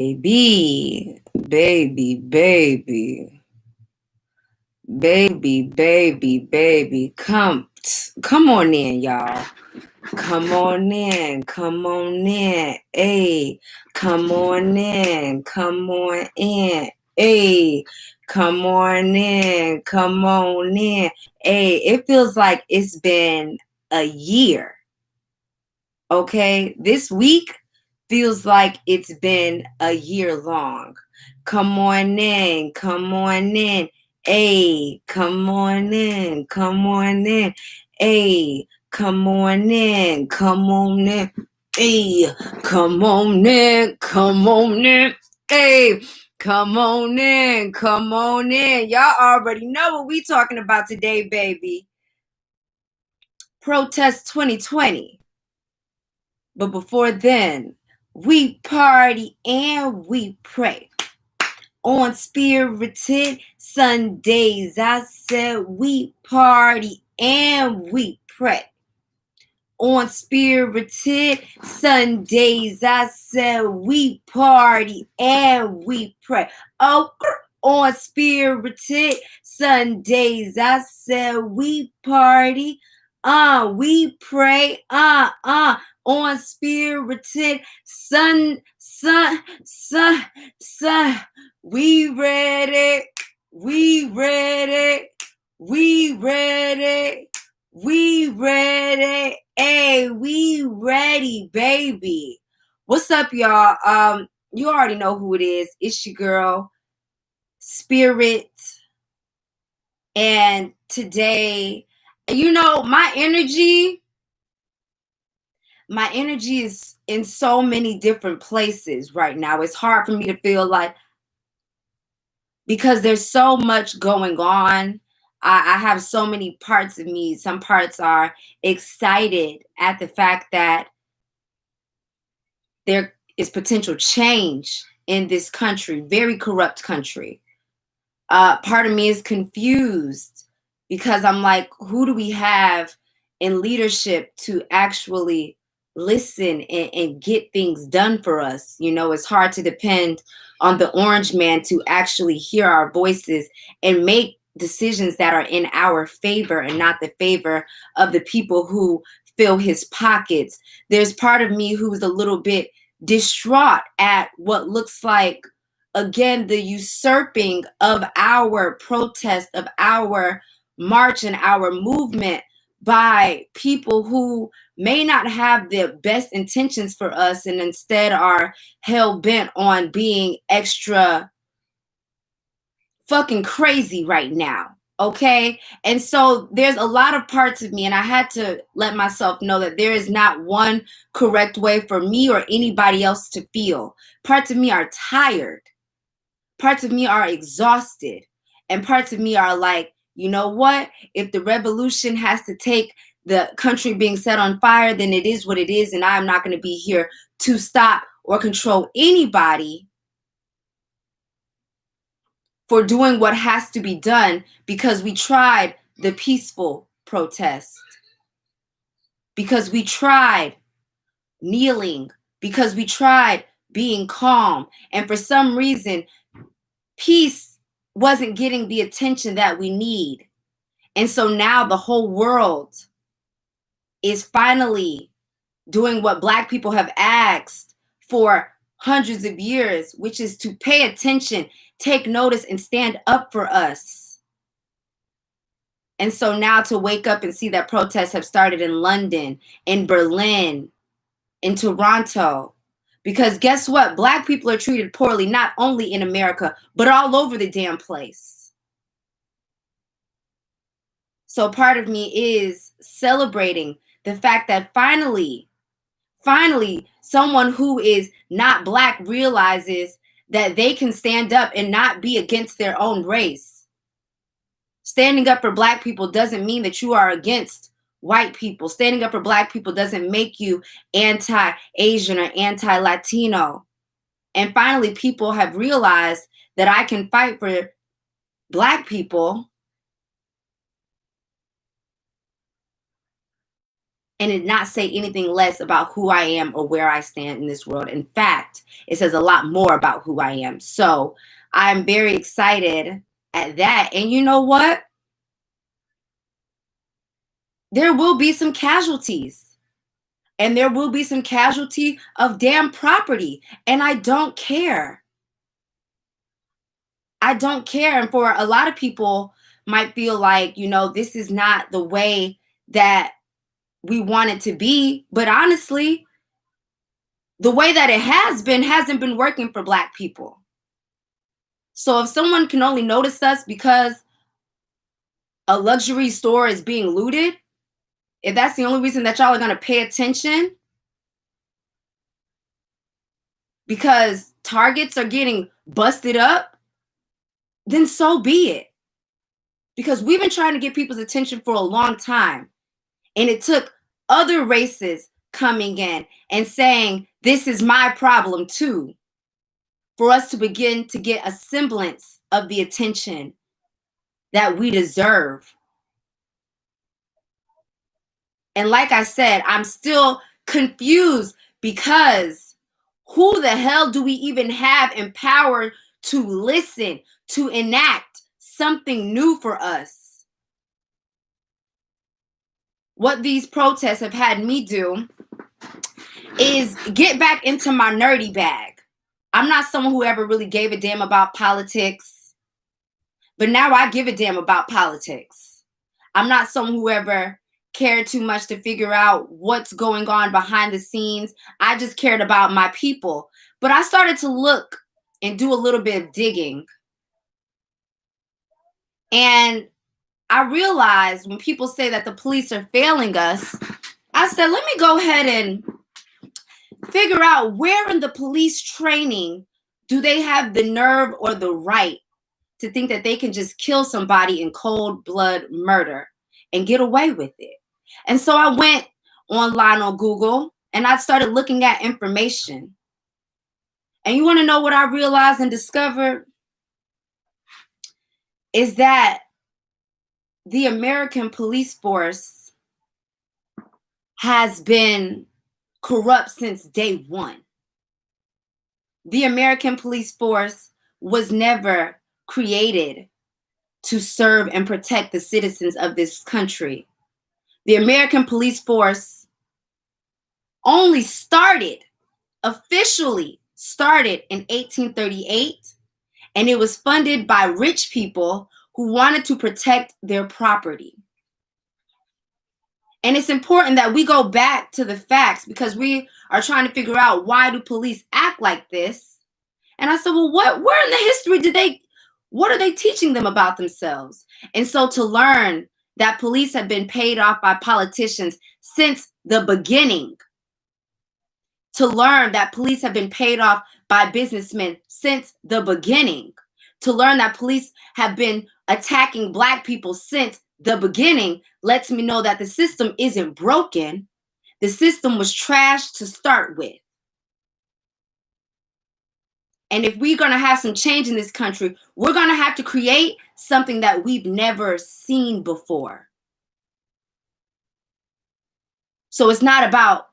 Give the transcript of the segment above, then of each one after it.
Baby, baby, baby, baby, baby, baby, come on in, y'all. Come on in, come on in, hey, come on in, come on in, hey, come on in, come on in, hey. It feels like it's been a year, okay? This week feels like it's been a year long. Come on in, come on in, hey, come on in, come on in, hey, come on in, come on in, hey, come on in, come on in, hey, come on in, come on in. Y'all already know what we talking about today, baby. Protest 2020. But before then, we party and we pray. On Spirited Sundays, I said we party and we pray. On Spirited Sundays, I said we party and we pray. Oh, on Spirited Sundays, I said we party, we pray, on Spirited Sun, we ready, we ready, we ready, we ready, hey, we ready, baby. What's up, y'all? You already know who it is. It's your girl, Spirit. And today, you know, my energy is in so many different places right now. It's hard for me to feel like, because there's so much going on. I have so many parts of me. Some parts are excited at the fact that there is potential change in this country, very corrupt country. Part of me is confused because I'm like, who do we have in leadership to actually listen and get things done for us? You know, it's hard to depend on the orange man to actually hear our voices and make decisions that are in our favor and not the favor of the people who fill his pockets. There's part of me who's a little bit distraught at what looks like, again, the usurping of our protest, of our march and our movement by people who may not have the best intentions for us and instead are hell-bent on being extra fucking crazy right now, okay? And so there's a lot of parts of me, and I had to let myself know that there is not one correct way for me or anybody else to feel. Parts of me are tired. Parts of me are exhausted. And parts of me are like, you know what? If the revolution has to take the country being set on fire, then it is what it is. And I'm not going to be here to stop or control anybody for doing what has to be done, because we tried the peaceful protest, because we tried kneeling, because we tried being calm. And for some reason, peace wasn't getting the attention that we need. And so now the whole world is finally doing what Black people have asked for hundreds of years, which is to pay attention, take notice, and stand up for us. And so now to wake up and see that protests have started in London, in Berlin, in Toronto. Because guess what? Black people are treated poorly, not only in America, but all over the damn place. So part of me is celebrating the fact that finally, someone who is not Black realizes that they can stand up and not be against their own race. Standing up for Black people doesn't mean that you are against white people. Standing up for Black people doesn't make you anti-Asian or anti-Latino. And finally, people have realized that I can fight for Black people and it not say anything less about who I am or where I stand in this world. In fact, it says a lot more about who I am. So I'm very excited at that. And you know what? There will be some casualties. And there will be some casualty of damn property. And I don't care. I don't care. And for a lot of people might feel like, this is not the way that we want it to be. But honestly, the way that it has been hasn't been working for Black people. So if someone can only notice us because a luxury store is being looted, if that's the only reason that y'all are going to pay attention, because Targets are getting busted up, then so be it. Because we've been trying to get people's attention for a long time. And it took other races coming in and saying, this is my problem too, for us to begin to get a semblance of the attention that we deserve. And like I said, I'm still confused because who the hell do we even have in power to listen, to enact something new for us? What these protests have had me do is get back into my nerdy bag. I'm not someone who ever really gave a damn about politics, but now I give a damn about politics. I'm not someone who ever cared too much to figure out what's going on behind the scenes. I just cared about my people. But I started to look and do a little bit of digging. And I realized when people say that the police are failing us, I said, let me go ahead and figure out where in the police training do they have the nerve or the right to think that they can just kill somebody in cold blood murder and get away with it. And so I went online on Google and I started looking at information. And you want to know what I realized and discovered? Is that the American police force has been corrupt since day one. The American police force was never created to serve and protect the citizens of this country. The American police force only officially started in 1838, and it was funded by rich people who wanted to protect their property. And it's important that we go back to the facts because we are trying to figure out, why do police act like this? And I said, well, where in the history what are they teaching them about themselves? And so to learn that police have been paid off by politicians since the beginning, to learn that police have been paid off by businessmen since the beginning, to learn that police have been attacking Black people since the beginning, lets me know that the system isn't broken. The system was trashed to start with. And if we're going to have some change in this country, we're going to have to create something that we've never seen before. So it's not about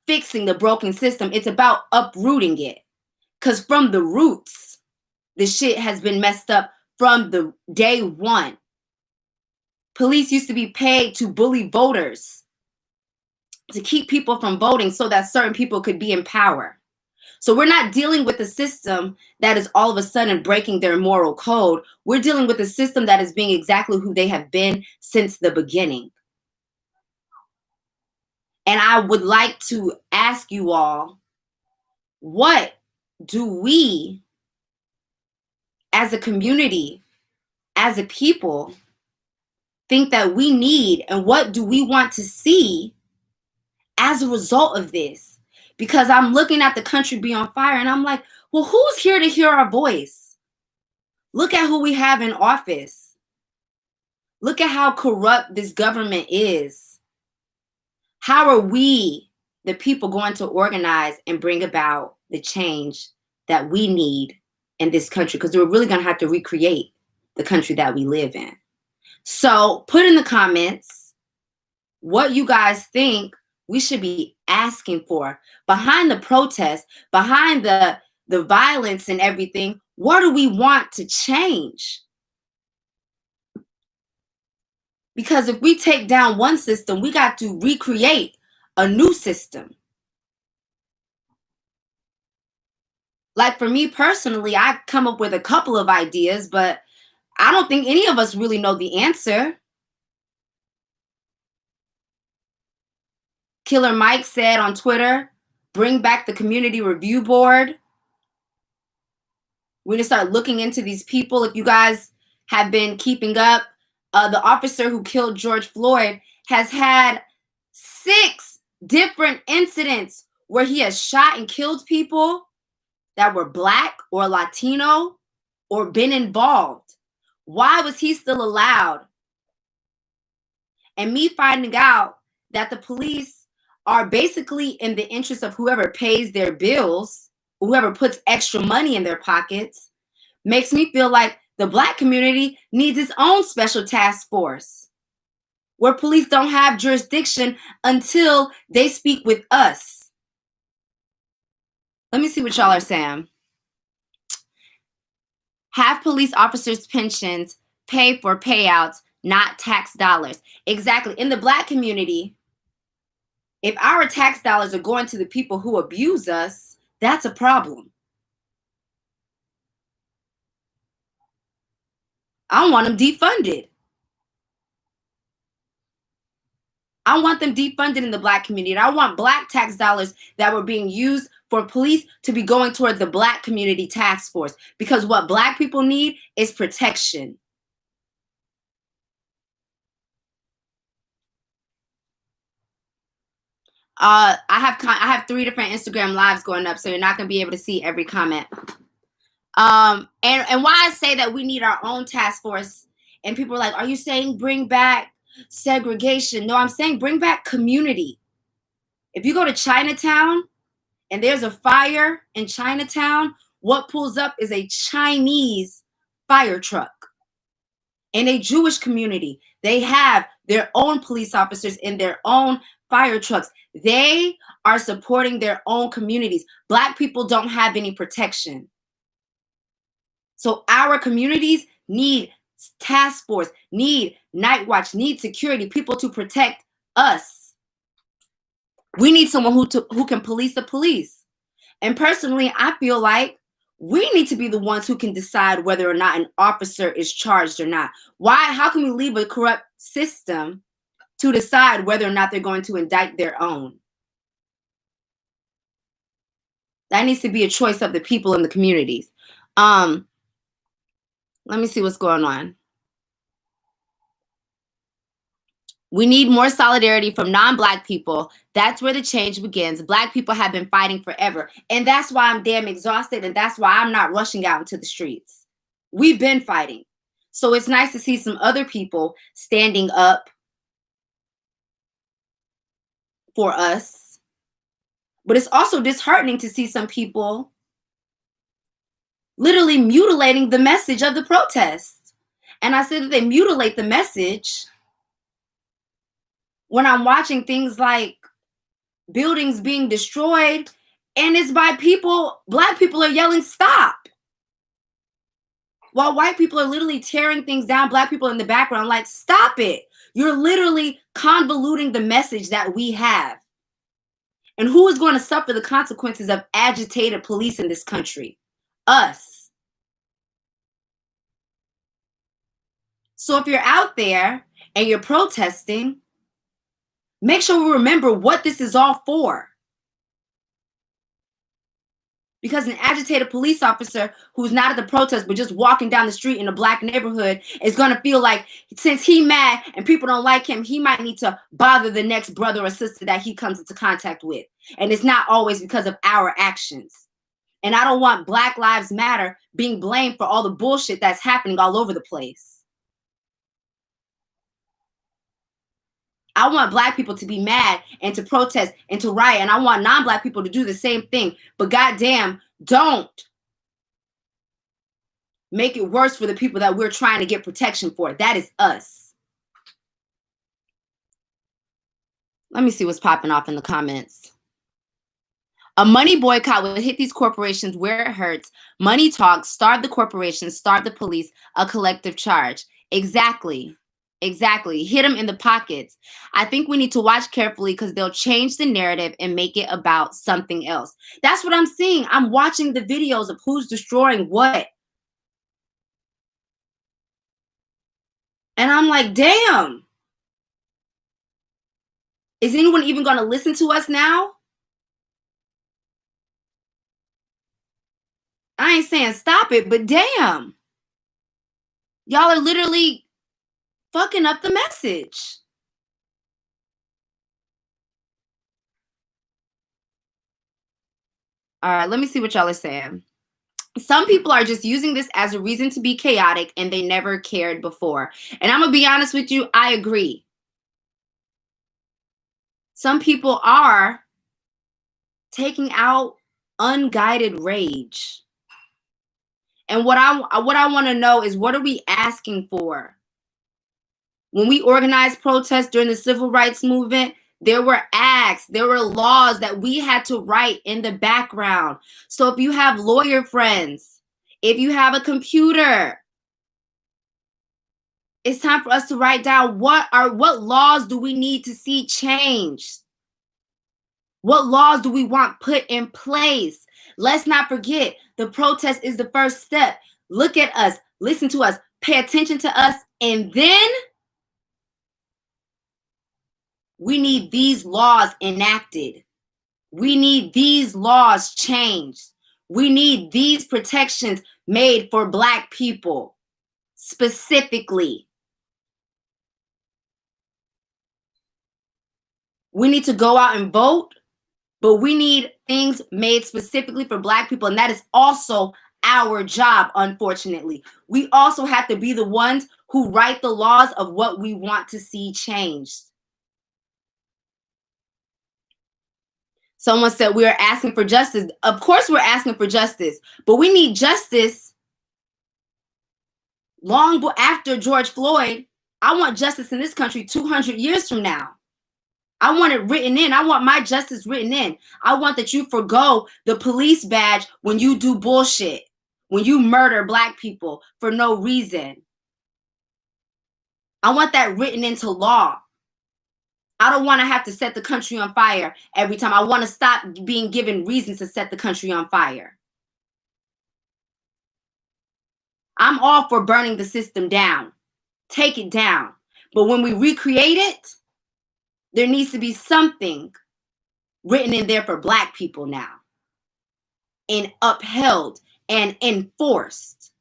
fixing the broken system. It's about uprooting it. Because from the roots, the shit has been messed up from the day one. Police used to be paid to bully voters, to keep people from voting so that certain people could be in power. So we're not dealing with a system that is all of a sudden breaking their moral code. We're dealing with a system that is being exactly who they have been since the beginning. And I would like to ask you all, what do we as a community, as a people, think that we need, and what do we want to see as a result of this? Because I'm looking at the country be on fire and I'm like, well, who's here to hear our voice? Look at who we have in office. Look at how corrupt this government is. How are we, the people, going to organize and bring about the change that we need in this country? Because we're really going to have to recreate the country that we live in. So put in the comments what you guys think we should be asking for. Behind the protest, behind the violence and everything, what do we want to change? Because if we take down one system, we got to recreate a new system. Like for me personally, I come up with a couple of ideas, but I don't think any of us really know the answer. Killer Mike said on Twitter, bring back the community review board. We're gonna start looking into these people. If you guys have been keeping up, the officer who killed George Floyd has had 6 different incidents where he has shot and killed people that were Black or Latino or been involved. Why was he still allowed? And me finding out that the police are basically in the interest of whoever pays their bills, whoever puts extra money in their pockets, makes me feel like the Black community needs its own special task force where police don't have jurisdiction until they speak with us. Let me see what y'all are saying. Have police officers' pensions pay for payouts, not tax dollars. Exactly. In the Black community, if our tax dollars are going to the people who abuse us, that's a problem. I want them defunded. I want them defunded in the Black community. And I want Black tax dollars that were being used for police to be going toward the Black community task force. Because what Black people need is protection. I have 3 different Instagram lives going up, so you're not gonna be able to see every comment. And why I say that we need our own task force, and people are like, are you saying bring back segregation? No, I'm saying bring back community. If you go to Chinatown and there's a fire in Chinatown, what pulls up is a Chinese fire truck. In a Jewish community, they have their own police officers in their own fire trucks. They are supporting their own communities. Black people don't have any protection. So our communities need task force, need night watch, need security, people to protect us. We need someone who can police the police. And personally, I feel like we need to be the ones who can decide whether or not an officer is charged or not. Why? How can we leave a corrupt system to decide whether or not they're going to indict their own? That needs to be a choice of the people in the communities. Let me see what's going on. We need more solidarity from non-Black people. That's where the change begins. Black people have been fighting forever. And that's why I'm damn exhausted. And that's why I'm not rushing out into the streets. We've been fighting. So it's nice to see some other people standing up for us. But it's also disheartening to see some people literally mutilating the message of the protest. And I said that they mutilate the message when I'm watching things like buildings being destroyed, and it's by people, Black people are yelling stop. While white people are literally tearing things down, Black people in the background like, stop it. You're literally convoluting the message that we have. And who is going to suffer the consequences of agitated police in this country? Us. So if you're out there and you're protesting, make sure we remember what this is all for. Because an agitated police officer who's not at the protest but just walking down the street in a Black neighborhood is going to feel like since he's mad and people don't like him, he might need to bother the next brother or sister that he comes into contact with. And it's not always because of our actions. And I don't want Black Lives Matter being blamed for all the bullshit that's happening all over the place. I want Black people to be mad and to protest and to riot. And I want non-Black people to do the same thing. But goddamn, don't make it worse for the people that we're trying to get protection for. That is us. Let me see what's popping off in the comments. A money boycott will hit these corporations where it hurts. Money talks, starve the corporations, starve the police, a collective charge. Exactly. Exactly. Hit them in the pockets. I think we need to watch carefully because they'll change the narrative and make it about something else. That's what I'm seeing. I'm watching the videos of who's destroying what. And I'm like, damn. Is anyone even going to listen to us now? I ain't saying stop it, but damn. Y'all are literally fucking up the message. All right, let me see what y'all are saying. Some people are just using this as a reason to be chaotic and they never cared before. And I'm going to be honest with you, I agree. Some people are taking out unguided rage. And what I want to know is, what are we asking for? When we organized protests during the civil rights movement, there were acts, there were laws that we had to write in the background. So if you have lawyer friends, if you have a computer, it's time for us to write down what laws do we need to see changed? What laws do we want put in place? Let's not forget, the protest is the first step. Look at us, listen to us, pay attention to us, and then we need these laws enacted. We need these laws changed. We need these protections made for Black people specifically. We need to go out and vote, but we need things made specifically for Black people. And that is also our job, unfortunately. We also have to be the ones who write the laws of what we want to see changed. Someone said we are asking for justice. Of course we're asking for justice, but we need justice long after George Floyd. I want justice in this country 200 years from now. I want it written in. I want my justice written in. I want that you forgo the police badge when you do bullshit, when you murder Black people for no reason. I want that written into law. I don't want to have to set the country on fire every time. I want to stop being given reasons to set the country on fire. I'm all for burning the system down. Take it down. But when we recreate it, there needs to be something written in there for Black people now, and upheld and enforced.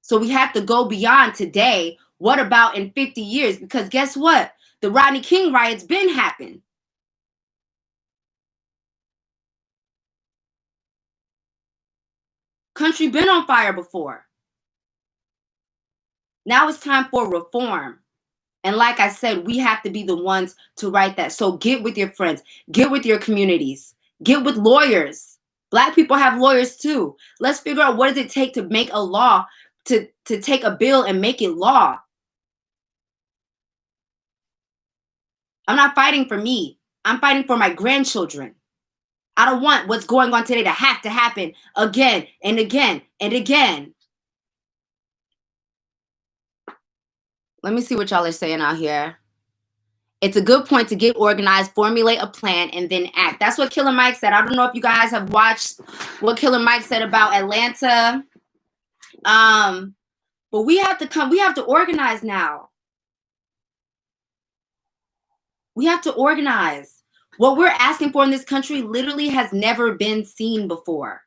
So we have to go beyond today. What about in 50 years? Because guess what? The Rodney King riots been happened. Country been on fire before. Now it's time for reform. And like I said, we have to be the ones to write that. So get with your friends, get with your communities, get with lawyers. Black people have lawyers too. Let's figure out, what does it take to make a law, to take a bill and make it law. I'm not fighting for me. I'm fighting for my grandchildren. I don't want what's going on today to have to happen again and again and again. Let me see what y'all are saying out here. It's a good point to get organized, formulate a plan, and then act. That's what Killer Mike said. I don't know if you guys have watched what Killer Mike said about Atlanta. But we have to organize now. We have to organize. What we're asking for in this country literally has never been seen before.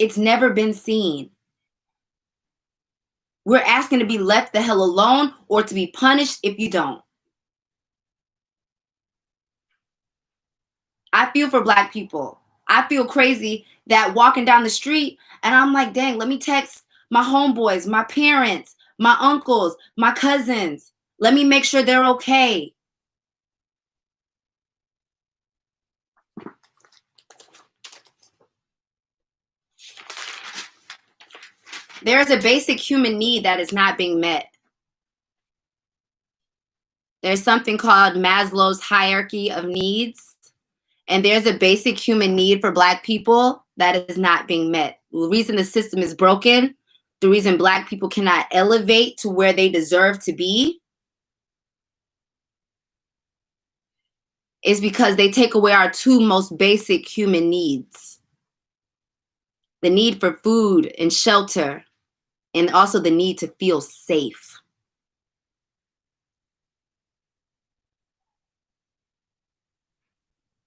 It's never been seen. We're asking to be left the hell alone or to be punished if you don't. I feel for Black people. I feel crazy that walking down the street and I'm like, dang, let me text my homeboys, my parents, my uncles, my cousins. Let me make sure they're okay. There is a basic human need that is not being met. There's something called Maslow's hierarchy of needs. And there's a basic human need for Black people that is not being met. The reason the system is broken, the reason Black people cannot elevate to where they deserve to be, is because they take away our two most basic human needs. The need for food and shelter, and also the need to feel safe.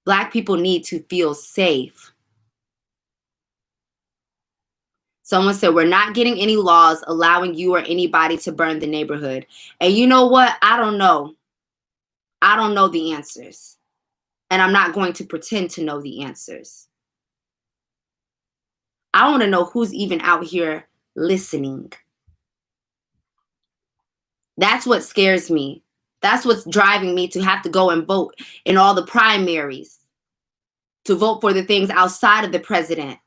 Black people need to feel safe. Someone said, we're not getting any laws allowing you or anybody to burn the neighborhood. And you know what? I don't know. I don't know the answers. And I'm not going to pretend to know the answers. I want to know who's even out here listening. That's what scares me. That's what's driving me to have to go and vote in all the primaries, to vote for the things outside of the president.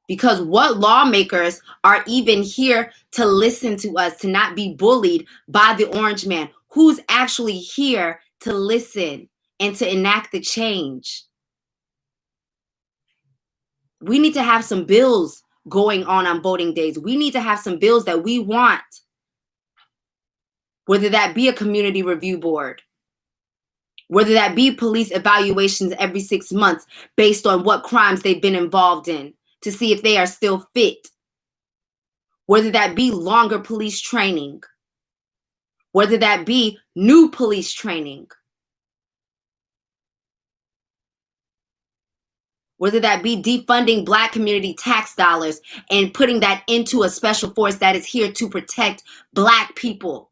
Because what lawmakers are even here to listen to us, to not be bullied by the orange man? Who's actually here to listen and to enact the change? We need to have some bills going on voting days. We need to have some bills that we want, whether that be a community review board, whether that be police evaluations every 6 months based on what crimes they've been involved in, to see if they are still fit, whether that be longer police training, whether that be new police training, whether that be defunding Black community tax dollars and putting that into a special force that is here to protect Black people.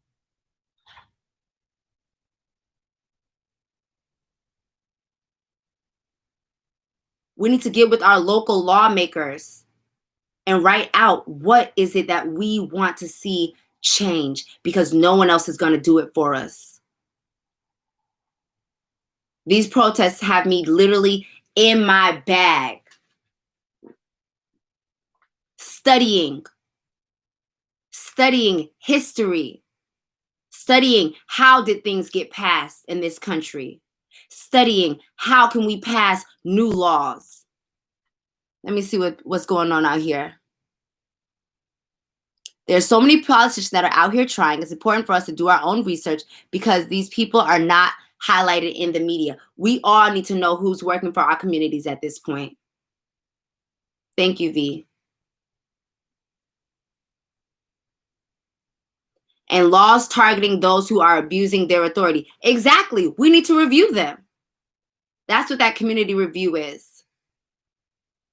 We need to get with our local lawmakers and write out what is it that we want to see change, because no one else is going to do it for us. These protests have me literally in my bag, studying history, studying how did things get passed in this country, studying how can we pass new laws. Let me see what's going on out here. There's so many politicians that are out here trying. It's important for us to do our own research because these people are not highlighted in the media. We all need to know who's working for our communities at this point. Thank you, V. And laws targeting those who are abusing their authority. Exactly. We need to review them. That's what that community review is.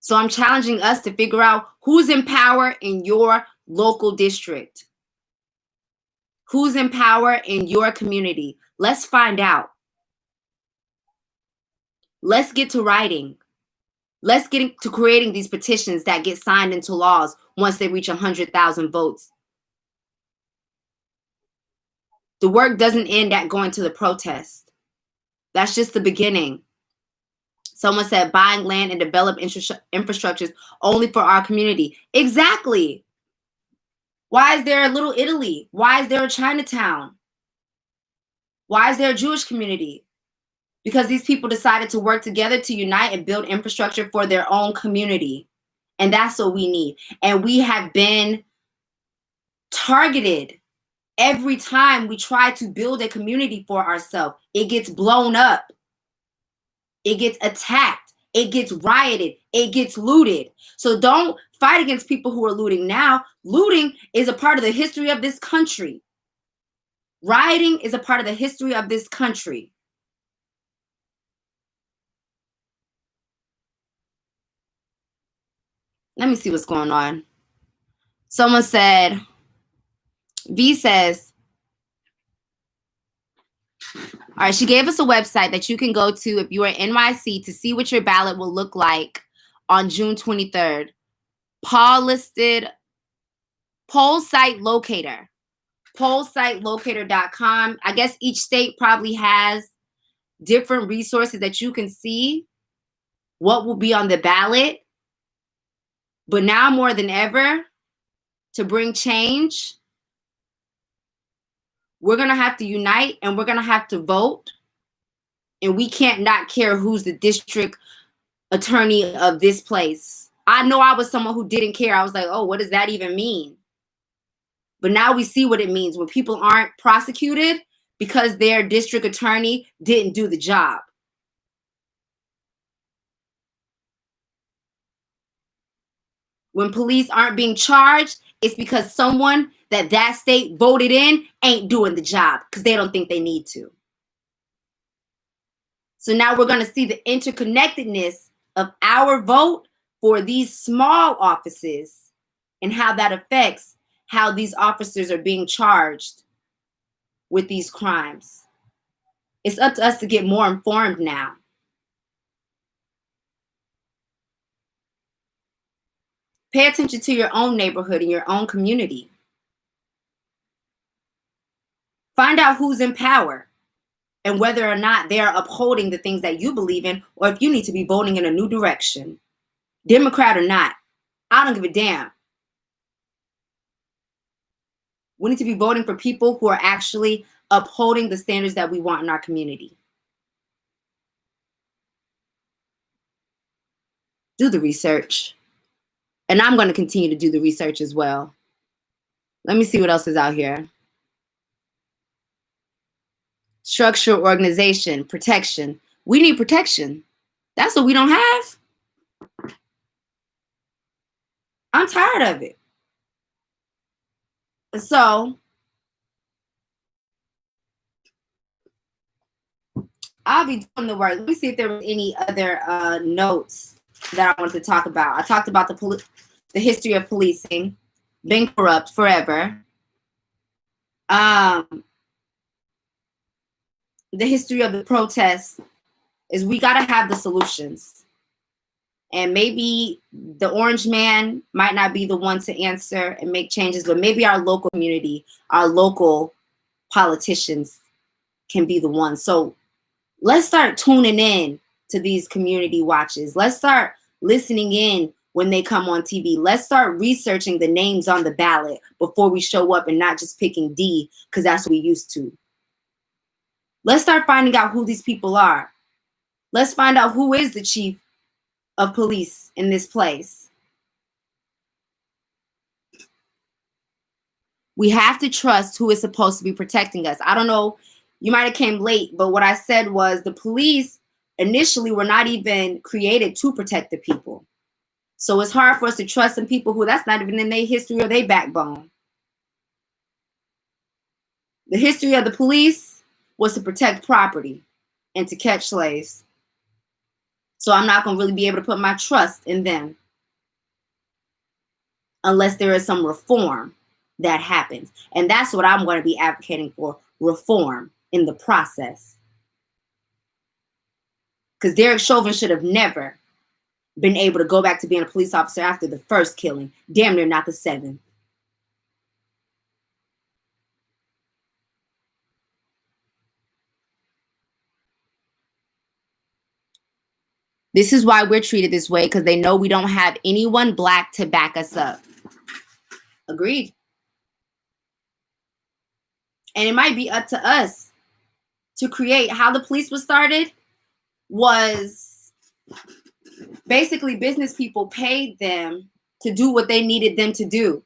So I'm challenging us to figure out who's in power in your local district. Who's in power in your community? Let's find out. Let's get to writing. Let's get to creating these petitions that get signed into laws once they reach 100,000 votes. The work doesn't end at going to the protest. That's just the beginning. Someone said buying land and develop infrastructures only for our community. Exactly. Why is there a Little Italy? Why is there a Chinatown? Why is there a Jewish community? Because these people decided to work together to unite and build infrastructure for their own community. And that's what we need. And we have been targeted every time we try to build a community for ourselves. It gets blown up. It gets attacked. It gets rioted. It gets looted. So don't fight against people who are looting now. Looting is a part of the history of this country. Rioting is a part of the history of this country. Let me see what's going on. Someone said, V says, all right, she gave us a website that you can go to if you are in NYC to see what your ballot will look like on June 23rd. Paul listed poll site locator, pollsitelocator.com. I guess each state probably has different resources that you can see what will be on the ballot. But now more than ever, to bring change, We're going to have to unite, and we're going to have to vote. And we can't not care who's the district attorney of this place. I know I was someone who didn't care. I was like, oh, what does that even mean? But now we see what it means when people aren't prosecuted because their district attorney didn't do the job. When police aren't being charged, it's because someone that state voted in ain't doing the job because they don't think they need to. So now we're going to see the interconnectedness of our vote for these small offices and how that affects how these officers are being charged with these crimes. It's up to us to get more informed now. Pay attention to your own neighborhood and your own community. Find out who's in power and whether or not they're upholding the things that you believe in, or if you need to be voting in a new direction. Democrat or not, I don't give a damn. We need to be voting for people who are actually upholding the standards that we want in our community. Do the research. And I'm going to continue to do the research as well. Let me see what else is out here. Structure, organization, protection. We need protection. That's what we don't have. I'm tired of it. So I'll be doing the work. Let me see if there were any other notes that I wanted to talk about. I talked about the history of policing, been corrupt forever. The history of the protests is we got to have the solutions. And maybe the orange man might not be the one to answer and make changes, but maybe our local community, our local politicians can be the ones. So let's start tuning in to these community watches. Let's start listening in when they come on TV. Let's start researching the names on the ballot before we show up and not just picking D because that's what we used to. Let's start finding out who these people are. Let's find out who is the chief of police in this place. We have to trust who is supposed to be protecting us. I don't know, you might have came late, but what I said was the police initially were not even created to protect the people. So it's hard for us to trust some people who that's not even in their history or their backbone. The history of the police was to protect property and to catch slaves. So I'm not going to really be able to put my trust in them unless there is some reform that happens. And that's what I'm going to be advocating for, reform in the process. Because Derek Chauvin should have never been able to go back to being a police officer after the first killing, damn near not the seventh. This is why we're treated this way, because they know we don't have anyone black to back us up. Agreed. And it might be up to us to create. How the police was started was basically business people paid them to do what they needed them to do.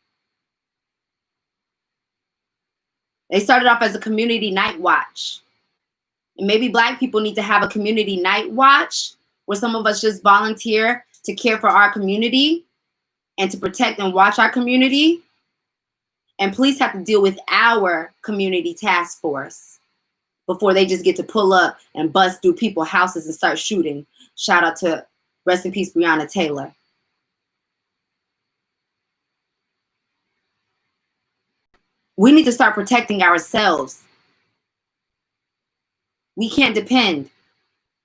They started off as a community night watch. And maybe black people need to have a community night watch where some of us just volunteer to care for our community and to protect and watch our community. And police have to deal with our community task force before they just get to pull up and bust through people's houses and start shooting. Shout out to, rest in peace, Breonna Taylor. We need to start protecting ourselves. We can't depend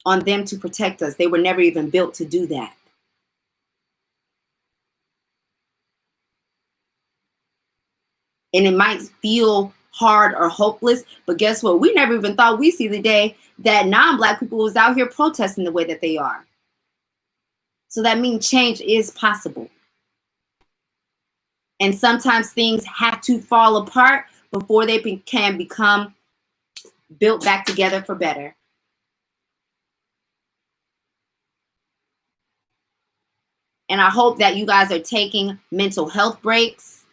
on them to protect us. They were never even built to do that. And it might feel hard or hopeless, but guess what? We never even thought we'd see the day that non-black people was out here protesting the way that they are. So that means change is possible. And sometimes things have to fall apart before they can become built back together for better. And I hope that you guys are taking mental health breaks.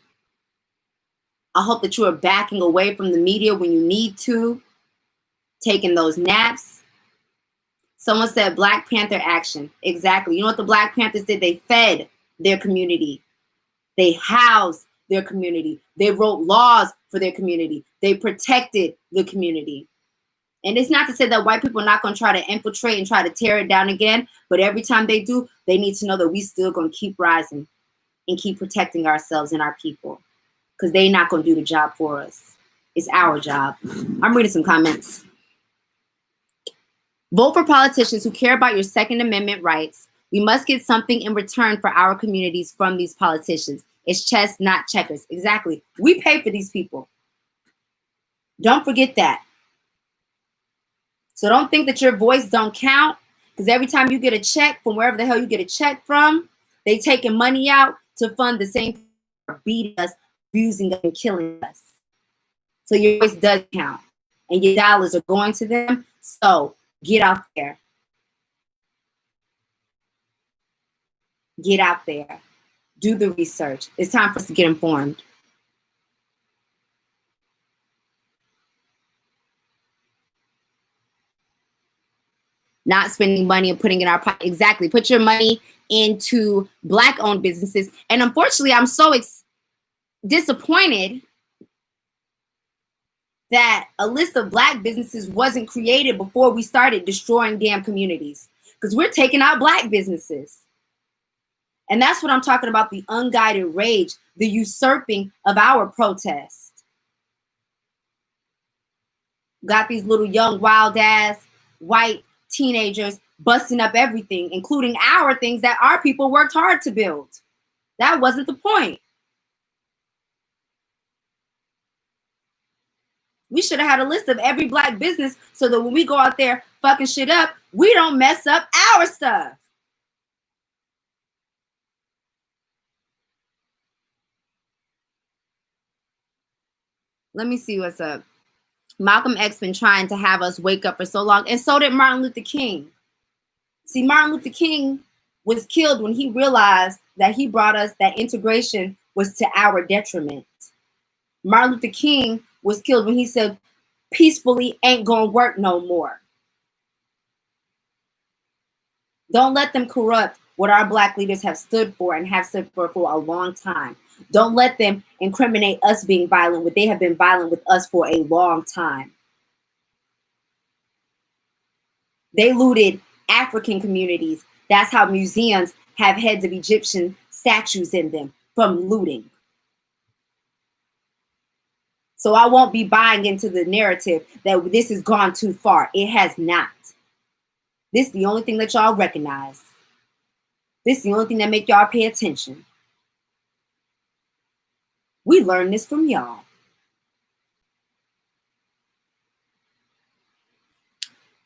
I hope that you are backing away from the media when you need to, taking those naps. Someone said Black Panther action. Exactly. You know what the Black Panthers did? They fed their community. They housed their community. They wrote laws for their community. They protected the community. And it's not to say that white people are not going to try to infiltrate and try to tear it down again. But every time they do, they need to know that we still going to keep rising and keep protecting ourselves and our people. Because they're not going to do the job for us. It's our job. I'm reading some comments. Vote for politicians who care about your Second Amendment rights. We must get something in return for our communities from these politicians. It's chess, not checkers. Exactly. We pay for these people. Don't forget that. So don't think that your voice don't count, because every time you get a check from wherever the hell you get a check from, they taking money out to fund the same people who are beating us, abusing us, and killing us. So your voice does count, and your dollars are going to them. So get out there. Get out there. Do the research. It's time for us to get informed. Not spending money and putting it in our pocket. Exactly. Put your money into Black-owned businesses. And unfortunately, I'm so disappointed that a list of Black businesses wasn't created before we started destroying damn communities. Because we're taking out Black businesses. And that's what I'm talking about, the unguided rage, the usurping of our protest. Got these little young, wild-ass, white teenagers busting up everything, including our things that our people worked hard to build. That wasn't the point. We should have had a list of every Black business so that when we go out there fucking shit up, we don't mess up our stuff. Let me see what's up. Malcolm X been trying to have us wake up for so long, and so did Martin Luther King. See, Martin Luther King was killed when he realized that he brought us that integration was to our detriment. Martin Luther King was killed when he said, peacefully ain't gonna work no more. Don't let them corrupt what our Black leaders have stood for and have stood for a long time. Don't let them incriminate us being violent when they have been violent with us for a long time. They looted African communities. That's how museums have heads of Egyptian statues in them, from looting. So I won't be buying into the narrative that this has gone too far. It has not. This is the only thing that y'all recognize. This is the only thing that make y'all pay attention. We learned this from y'all.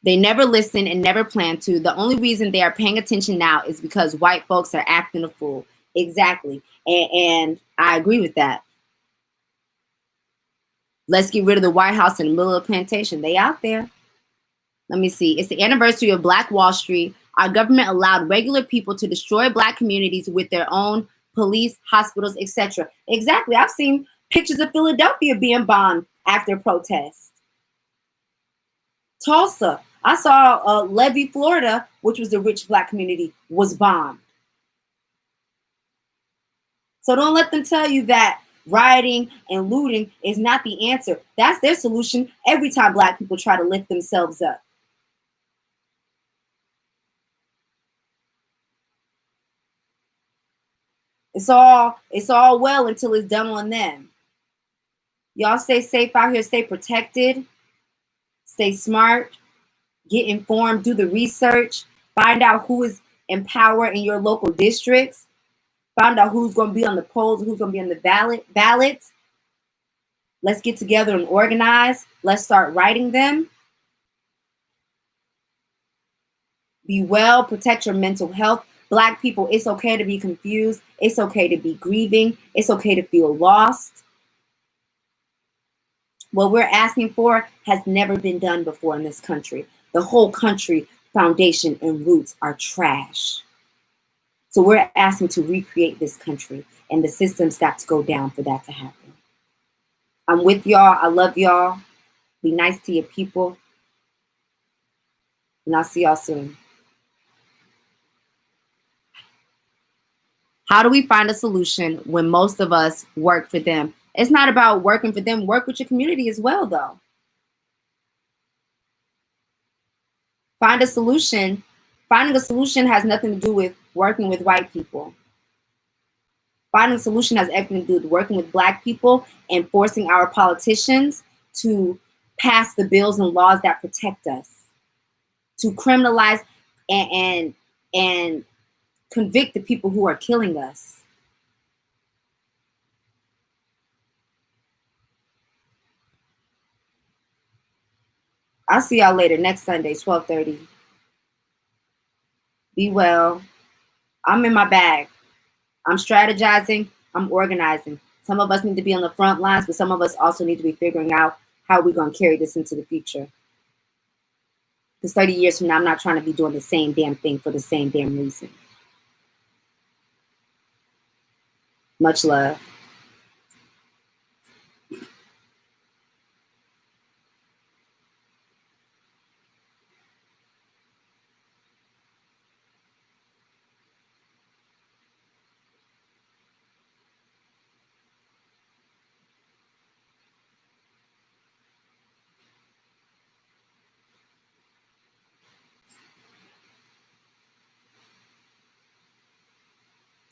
They never listen and never plan to. The only reason they are paying attention now is because white folks are acting a fool. Exactly. And I agree with that. Let's get rid of the White House in the middle of the plantation. They out there. Let me see. It's the anniversary of Black Wall Street. Our government allowed regular people to destroy Black communities with their own police, hospitals, etc. Exactly. I've seen pictures of Philadelphia being bombed after protests. Tulsa. I saw Levy, Florida, which was the rich Black community, was bombed. So don't let them tell you that rioting and looting is not the answer. That's their solution every time Black people try to lift themselves up. It's all well until it's done on them. Y'all stay safe out here, stay protected, stay smart, get informed, do the research, find out who is in power in your local districts, find out who's going to be on the polls, who's going to be on the ballots. Let's get together and organize. Let's start writing them. Be well, protect your mental health. Black people, it's okay to be confused. It's okay to be grieving. It's okay to feel lost. What we're asking for has never been done before in this country. The whole country foundation and roots are trash. So we're asking to recreate this country, and the system's got to go down for that to happen. I'm with y'all. I love y'all. Be nice to your people. And I'll see y'all soon. How do we find a solution when most of us work for them? It's not about working for them. Work with your community as well, though. Find a solution. Finding a solution has nothing to do with working with white people. Finding a solution has everything to do with working with Black people and forcing our politicians to pass the bills and laws that protect us, to criminalize and convict the people who are killing us. I'll see y'all later next Sunday, 12:30. Be well. I'm in my bag. I'm strategizing. I'm organizing. Some of us need to be on the front lines, but some of us also need to be figuring out how we're going to carry this into the future. Because 30 years from now, I'm not trying to be doing the same damn thing for the same damn reason. Much love.